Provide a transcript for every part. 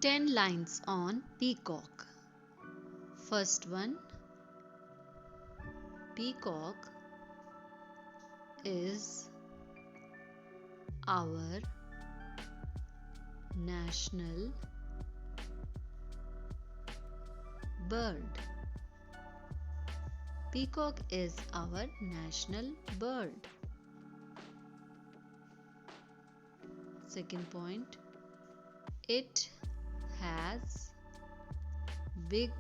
10 lines on Peacock. First one, Peacock is our national bird. Peacock is our national bird. Second point, it has big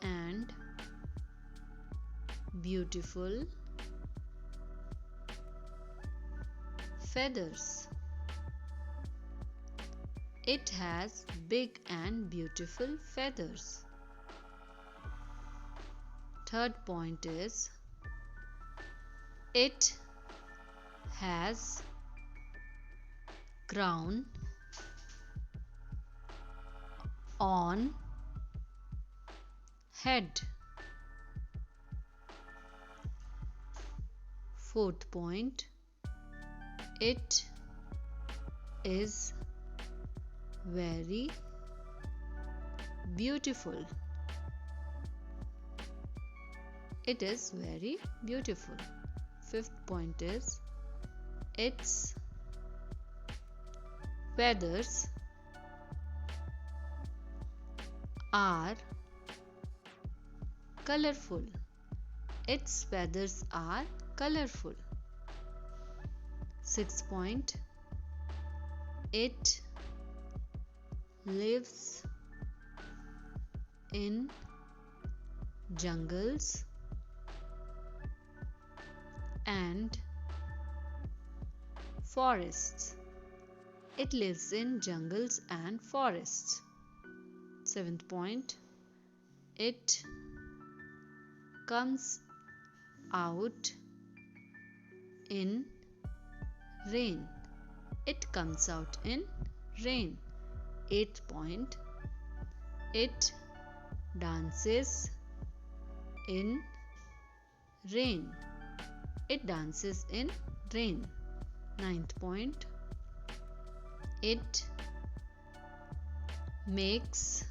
and beautiful feathers. It has big and beautiful feathers. Third point is, it has crown on head. Fourth point, it is very beautiful. It is very beautiful. Fifth point is, its feathers are colorful. Its feathers are colorful. Sixth point, it lives in jungles and forests. It lives in jungles and forests. Seventh point, it comes out in rain. It comes out in rain. Eighth point, it dances in rain. It dances in rain. Ninth point, it makes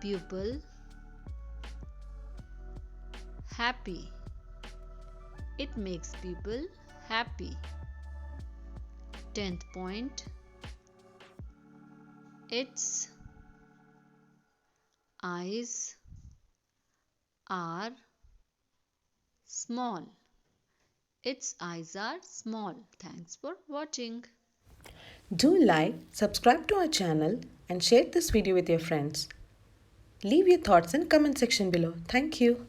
people happy. It makes people happy. 10th point, its eyes are small. Its eyes are small. Thanks for watching. Do like, subscribe to our channel and share this video with your friends. Leave your thoughts in comment section below. Thank you.